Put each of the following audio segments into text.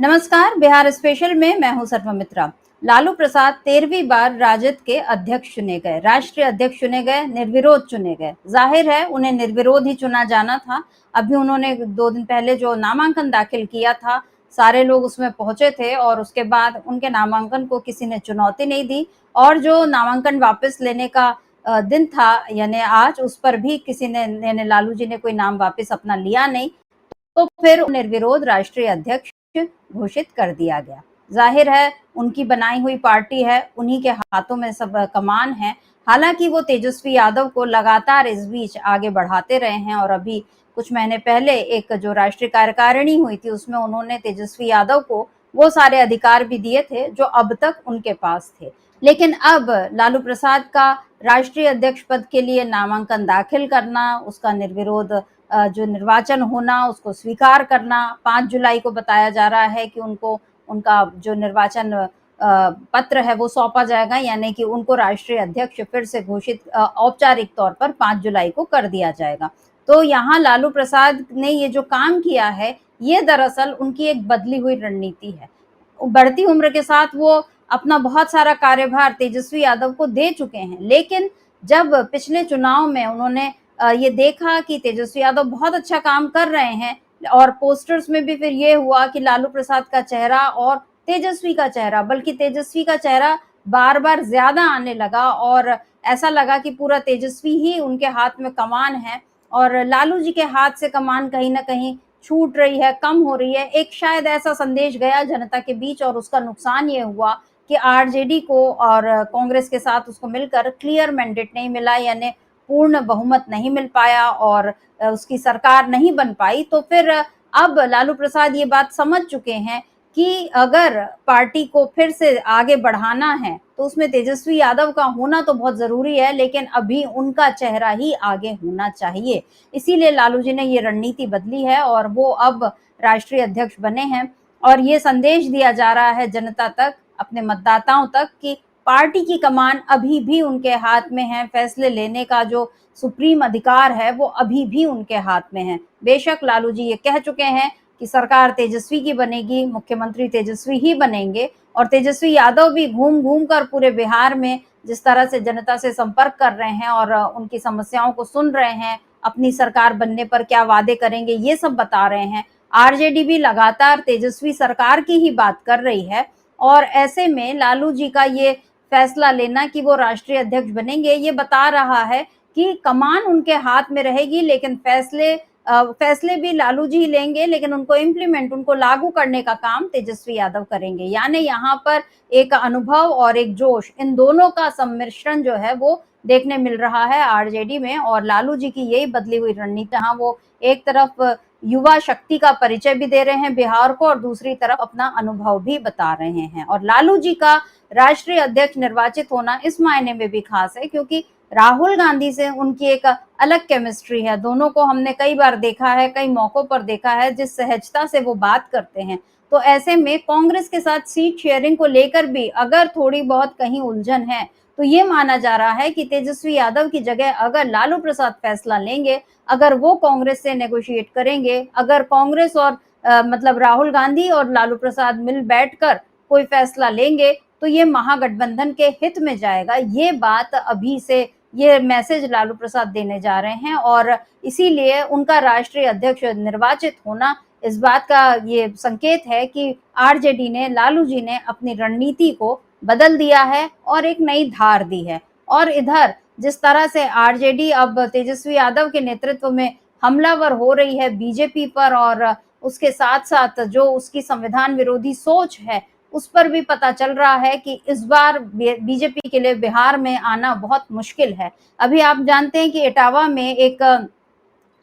नमस्कार। बिहार स्पेशल में मैं हूं सर्वमित्रा। लालू प्रसाद 13वीं बार राजद के अध्यक्ष चुने गए, राष्ट्रीय अध्यक्ष चुने गए, निर्विरोध चुने गए। जाहिर है उन्हें निर्विरोध ही चुना जाना था। अभी उन्होंने 2 दिन पहले जो नामांकन दाखिल किया था, सारे लोग उसमें पहुंचे थे और उसके बाद उनके नामांकन को किसी ने चुनौती नहीं दी। और जो नामांकन वापस लेने का दिन था यानी आज, उस पर भी किसी ने यानी लालू जी ने कोई नाम वापस अपना लिया नहीं। तो फिर निर्विरोध राष्ट्रीय अध्यक्ष घोषित कर दिया गया। जाहिर है उनकी बनाई हुई पार्टी है, उन्हीं के हाथों में सब कमान है। हालांकि वो तेजस्वी यादव को लगातार इस बीच आगे बढ़ाते रहे हैं और अभी कुछ महीने पहले एक जो राष्ट्रीय कार्यकारिणी हुई थी उसमें उन्होंने तेजस्वी यादव को वो सारे अधिकार भी दिए थे जो अब तक उनके पास थे। लेकिन अब लालू प्रसाद का राष्ट्रीय अध्यक्ष पद के लिए नामांकन दाखिल करना, उसका निर्विरोध जो निर्वाचन होना, उसको स्वीकार करना, 5 जुलाई को बताया जा रहा है कि उनको उनका जो निर्वाचन पत्र है वो सौंपा जाएगा, यानी कि उनको राष्ट्रीय अध्यक्ष फिर से घोषित औपचारिक तौर पर 5 जुलाई को कर दिया जाएगा। तो यहाँ लालू प्रसाद ने ये जो काम किया है, ये दरअसल उनकी एक बदली हुई रणनीति है। बढ़ती उम्र के साथ वो अपना बहुत सारा कार्यभार तेजस्वी यादव को दे चुके हैं, लेकिन जब पिछले चुनाव में उन्होंने ये देखा कि तेजस्वी यादव बहुत अच्छा काम कर रहे हैं और पोस्टर्स में भी फिर ये हुआ कि लालू प्रसाद का चेहरा और तेजस्वी का चेहरा, बल्कि तेजस्वी का चेहरा बार बार ज्यादा आने लगा और ऐसा लगा कि पूरा तेजस्वी ही उनके हाथ में कमान है और लालू जी के हाथ से कमान कहीं ना कहीं छूट रही है, कम हो रही है। एक शायद ऐसा संदेश गया जनता के बीच और उसका नुकसान ये हुआ कि आरजेडी को और कांग्रेस के साथ उसको मिलकर क्लियर मैंडेट नहीं मिला, यानी पूर्ण बहुमत नहीं मिल पाया और उसकी सरकार नहीं बन पाई। तो फिर अब लालू प्रसाद ये बात समझ चुके हैं कि अगर पार्टी को फिर से आगे बढ़ाना है तो उसमें तेजस्वी यादव का होना तो बहुत जरूरी है, लेकिन अभी उनका चेहरा ही आगे होना चाहिए। इसीलिए लालू जी ने ये रणनीति बदली है और वो अब राष्ट्रीय अध्यक्ष बने हैं और ये संदेश दिया जा रहा है जनता तक, अपने मतदाताओं तक, कि पार्टी की कमान अभी भी उनके हाथ में है। फैसले लेने का जो सुप्रीम अधिकार है वो अभी भी उनके हाथ में है। बेशक लालू जी ये कह चुके हैं कि सरकार तेजस्वी की बनेगी, मुख्यमंत्री तेजस्वी ही बनेंगे और तेजस्वी यादव भी घूम घूम कर पूरे बिहार में जिस तरह से जनता से संपर्क कर रहे हैं और उनकी समस्याओं को सुन रहे हैं, अपनी सरकार बनने पर क्या वादे करेंगे ये सब बता रहे हैं। आरजेडी भी लगातार तेजस्वी सरकार की ही बात कर रही है और ऐसे में लालू जी का ये फैसला लेना कि वो राष्ट्रीय अध्यक्ष बनेंगे, ये बता रहा है कि कमान उनके हाथ में रहेगी, लेकिन फैसले भी लालू जी लेंगे, लेकिन उनको इम्प्लीमेंट, उनको लागू करने का काम तेजस्वी यादव करेंगे। यानी यहाँ पर एक अनुभव और एक जोश, इन दोनों का सम्मिश्रण जो है वो देखने मिल रहा है आरजेडी में और लालू जी की यही बदली हुई रणनीति, जहाँ वो एक तरफ युवा शक्ति का परिचय भी दे रहे हैं बिहार को और दूसरी तरफ अपना अनुभव भी बता रहे हैं। और लालू जी का राष्ट्रीय अध्यक्ष निर्वाचित होना इस मायने में भी खास है क्योंकि राहुल गांधी से उनकी एक अलग केमिस्ट्री है। दोनों को हमने कई बार देखा है, कई मौकों पर देखा है, जिस सहजता से वो बात करते हैं। तो ऐसे में कांग्रेस के साथ सीट शेयरिंग को लेकर भी अगर थोड़ी बहुत कहीं उलझन है तो ये माना जा रहा है कि तेजस्वी यादव की जगह अगर लालू प्रसाद फैसला लेंगे, अगर वो कांग्रेस से नेगोशिएट करेंगे, अगर कांग्रेस और मतलब राहुल गांधी और लालू प्रसाद मिल बैठकर कोई फैसला लेंगे तो ये महागठबंधन के हित में जाएगा। ये बात अभी से, ये मैसेज लालू प्रसाद देने जा रहे हैं और इसीलिए उनका राष्ट्रीय अध्यक्ष निर्वाचित होना इस बात का ये संकेत है कि आरजेडी ने, लालू जी ने अपनी रणनीति को बदल दिया है और एक नई धार दी है। और इधर जिस तरह से आरजेडी अब तेजस्वी यादव के नेतृत्व में हमलावर हो रही है बीजेपी पर और उसके साथ साथ जो उसकी संविधान विरोधी सोच है उस पर भी पता चल रहा है कि इस बार बीजेपी के लिए बिहार में आना बहुत मुश्किल है। अभी आप जानते हैं कि इटावा में एक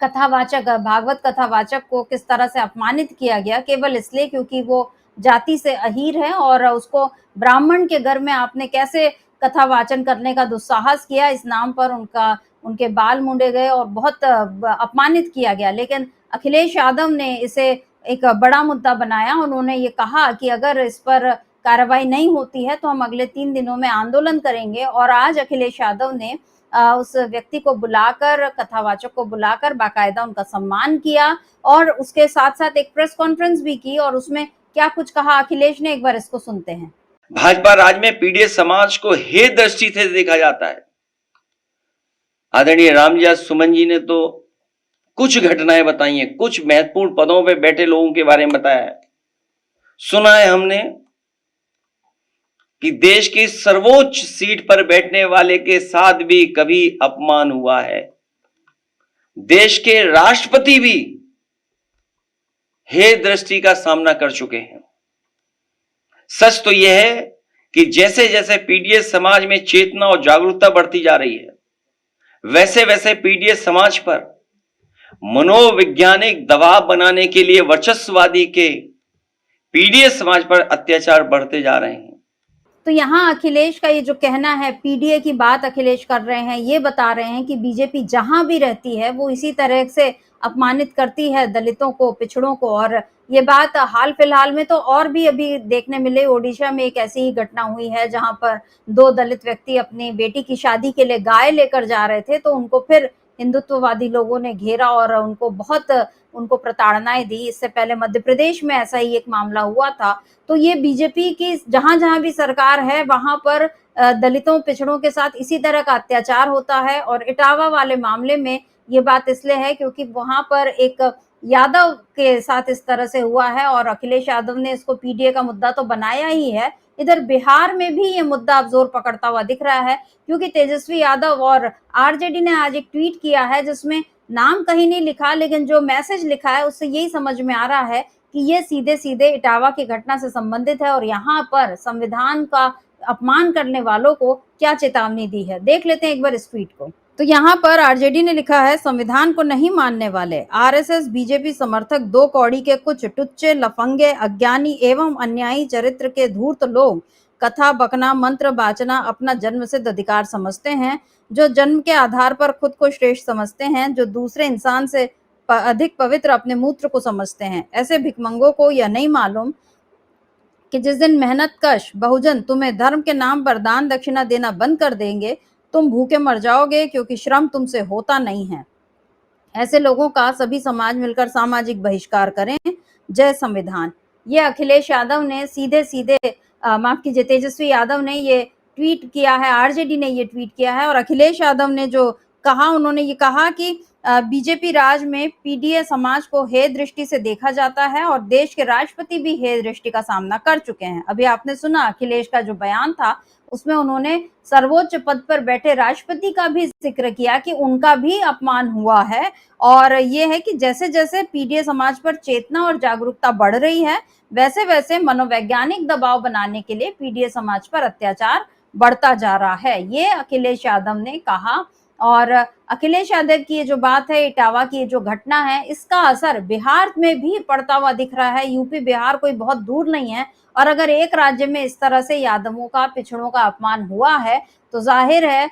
कथावाचक, भागवत कथावाचक को किस तरह से अपमानित किया गया केवल इसलिए क्योंकि वो जाति से अहीर है और उसको ब्राह्मण के घर में आपने कैसे कथा वाचन करने का दुस्साहस किया, इस नाम पर उनके बाल मुंडे गए और बहुत अपमानित किया गया। लेकिन अखिलेश यादव ने इसे एक बड़ा मुद्दा बनाया। उन्होंने ये कहा कि अगर इस पर कार्रवाई नहीं होती है तो हम अगले 3 दिनों में आंदोलन करेंगे और आज अखिलेश यादव ने उस व्यक्ति को बुलाकर, कथावाचक को बुलाकर बाकायदा उनका सम्मान किया और उसके साथ साथ एक प्रेस कॉन्फ्रेंस भी की और उसमें क्या कुछ कहा अखिलेश ने, एक बार इसको सुनते हैं। भाजपा राज में पीड़ित समाज को हे दृष्टि से देखा जाता है। आदरणीय रामजी सुमन जी ने तो कुछ घटनाएं बताई हैं, कुछ महत्वपूर्ण पदों पे बैठे लोगों के बारे में बताया है। सुना है हमने कि देश की सर्वोच्च सीट पर बैठने वाले के साथ भी कभी अपमान हुआ है। देश के राष्ट्रपति भी हे दृष्टि का सामना कर चुके हैं। सच तो यह है कि जैसे जैसे पीडीएस समाज में चेतना और जागरूकता बढ़ती जा रही है, वैसे वैसे पीडीएस समाज पर मनोवैज्ञानिक दबाव बनाने के लिए वर्चस्ववादी के पीडीएस समाज पर अत्याचार बढ़ते जा रहे हैं। तो यहाँ अखिलेश का ये जो कहना है, पीडीए की बात अखिलेश कर रहे हैं, ये बता रहे हैं कि बीजेपी जहां भी रहती है वो इसी तरह से अपमानित करती है दलितों को, पिछड़ों को। और ये बात हाल फिलहाल में तो और भी अभी देखने मिले, ओडिशा में एक ऐसी ही घटना हुई है जहां पर 2 दलित व्यक्ति अपनी बेटी की शादी के लिए गाय लेकर जा रहे थे, तो उनको फिर हिंदुत्ववादी लोगों ने घेरा और उनको प्रताड़नाएं दी। इससे पहले मध्य प्रदेश में ऐसा ही एक मामला हुआ था। तो ये बीजेपी की जहां जहां भी सरकार है वहां पर दलितों, पिछड़ों के साथ इसी तरह का अत्याचार होता है। और इटावा वाले मामले में ये बात इसलिए है क्योंकि वहां पर एक यादव के साथ इस तरह से हुआ है और अखिलेश यादव ने इसको पीडीए का मुद्दा तो बनाया ही है। इधर बिहार में भी ये मुद्दा अब जोर पकड़ता हुआ दिख रहा है, क्योंकि तेजस्वी यादव और आरजेडी ने आज एक ट्वीट किया है जिसमें नाम कहीं नहीं लिखा, लेकिन जो मैसेज लिखा है उससे यही समझ में आ रहा है कि ये सीधे सीधे इटावा की घटना से संबंधित है और यहाँ पर संविधान का अपमान करने वालों को क्या चेतावनी दी है। देख लेते हैं एक बार इस ट्वीट को। तो यहाँ पर आरजेडी ने लिखा है, संविधान को नहीं मानने वाले आरएसएस बीजेपी समर्थक 2 कौड़ी के कुछ टुच्चे, लफंगे, अज्ञानी एवं अन्यायी चरित्र के धूर्त लोग कथा बकना, मंत्र बाचना अपना जन्मसिद्ध अधिकार समझते हैं, जो जन्म के आधार पर खुद को श्रेष्ठ समझते हैं, जो दूसरे इंसान से अधिक पवित्र अपने मूत्र को समझते हैं। ऐसे भिखमंगों को यह नहीं मालूम कि जिस दिन मेहनत कश बहुजन तुम्हें धर्म के नाम पर दान दक्षिणा देना बंद कर देंगे, तुम भूखे मर जाओगे, क्योंकि श्रम तुमसे होता नहीं है। ऐसे लोगों का सभी समाज मिलकर सामाजिक बहिष्कार करें। जय संविधान। ये अखिलेश यादव ने सीधे सीधे माफ कीजिए, तेजस्वी यादव ने ये ट्वीट किया है, आरजेडी ने ये ट्वीट किया है। और अखिलेश यादव ने जो कहा, उन्होंने ये कहा कि बीजेपी राज में पीडीए समाज को हे दृष्टि से देखा जाता है और देश के राष्ट्रपति भी हे दृष्टि का सामना कर चुके हैं। अभी आपने सुना अखिलेश का जो बयान था, उसमें उन्होंने सर्वोच्च पद पर बैठे राष्ट्रपति का भी जिक्र किया कि उनका भी अपमान हुआ है। और ये है कि जैसे जैसे पीडीए समाज पर चेतना और जागरूकता बढ़ रही है, वैसे वैसे मनोवैज्ञानिक दबाव बनाने के लिए पीडीए समाज पर अत्याचार बढ़ता जा रहा है, ये अखिलेश यादव ने कहा। और अखिलेश यादव की ये जो बात है, इटावा की ये जो घटना है, इसका असर बिहार में भी पड़ता हुआ दिख रहा है। यूपी बिहार कोई बहुत दूर नहीं है, और अगर एक राज्य में इस तरह से यादवों का, पिछड़ों का अपमान हुआ है, तो जाहिर है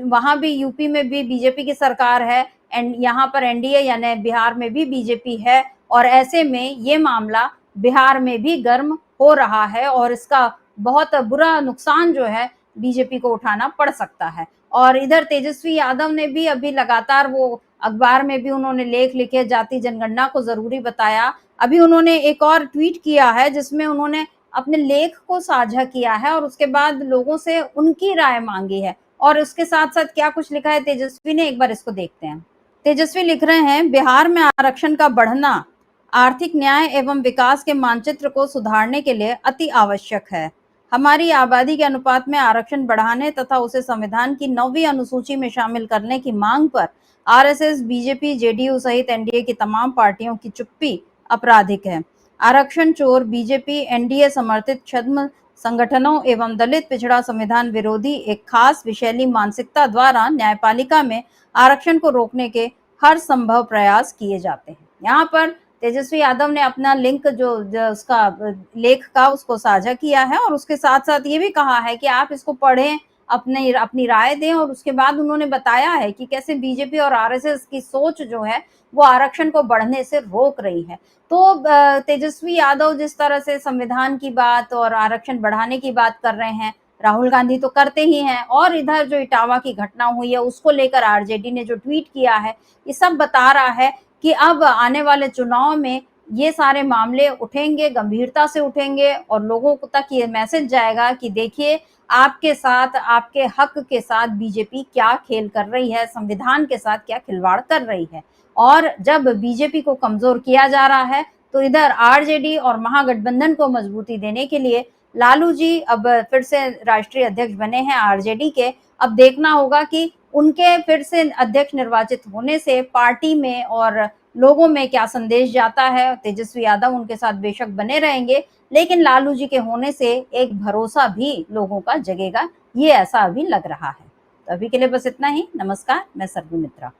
वहां भी, यूपी में भी बीजेपी की सरकार है, एंड यहाँ पर एनडीए यानी बिहार में भी बीजेपी है, और ऐसे में ये मामला बिहार में भी गर्म हो रहा है और इसका बहुत बुरा नुकसान जो है बीजेपी को उठाना पड़ सकता है। और इधर तेजस्वी यादव ने भी अभी लगातार, वो अखबार में भी उन्होंने लेख लिखे, जाति जनगणना को जरूरी बताया। अभी उन्होंने एक और ट्वीट किया है जिसमें उन्होंने अपने लेख को साझा किया है और उसके बाद लोगों से उनकी राय मांगी है। और उसके साथ साथ क्या कुछ लिखा है तेजस्वी ने, एक बार इसको देखते हैं। तेजस्वी लिख रहे हैं, बिहार में आरक्षण का बढ़ना आर्थिक न्याय एवं विकास के मानचित्र को सुधारने के लिए अति आवश्यक है। हमारी आबादी के अनुपात में आरक्षण बढ़ाने तथा उसे संविधान की 9वीं अनुसूची में शामिल करने की मांग पर आरएसएस, बीजेपी, जेडीयू सहित एनडीए की तमाम पार्टियों की चुप्पी आपराधिक है। आरक्षण चोर बीजेपी, एनडीए समर्थित छद्म संगठनों एवं दलित पिछड़ा संविधान विरोधी एक खास विशैली मानसिकता द्वारा न्यायपालिका में आरक्षण को रोकने के हर संभव प्रयास किए जाते हैं। यहाँ पर तेजस्वी यादव ने अपना लिंक जो उसका लेख का, उसको साझा किया है और उसके साथ साथ ये भी कहा है कि आप इसको पढ़ें, अपनी राय दें। और उसके बाद उन्होंने बताया है कि कैसे बीजेपी और आरएसएस की सोच जो है वो आरक्षण को बढ़ने से रोक रही है। तो तेजस्वी यादव जिस तरह से संविधान की बात और आरक्षण बढ़ाने की बात कर रहे हैं, राहुल गांधी तो करते ही हैं, और इधर जो इटावा की घटना हुई है उसको लेकर आरजेडी ने जो ट्वीट किया है, ये सब बता रहा है कि अब आने वाले चुनाव में ये सारे मामले उठेंगे, गंभीरता से उठेंगे और लोगों तक ये मैसेज जाएगा कि देखिए आपके साथ, आपके हक के साथ बीजेपी क्या खेल कर रही है, संविधान के साथ क्या खिलवाड़ कर रही है। और जब बीजेपी को कमजोर किया जा रहा है तो इधर आरजेडी और महागठबंधन को मजबूती देने के लिए लालू जी अब फिर से राष्ट्रीय अध्यक्ष बने हैं आरजेडी के। अब देखना होगा कि उनके फिर से अध्यक्ष निर्वाचित होने से पार्टी में और लोगों में क्या संदेश जाता है। तेजस्वी यादव उनके साथ बेशक बने रहेंगे, लेकिन लालू जी के होने से एक भरोसा भी लोगों का जगेगा, ये ऐसा अभी लग रहा है। तो अभी के लिए बस इतना ही। नमस्कार, मैं सरगुन मित्रा।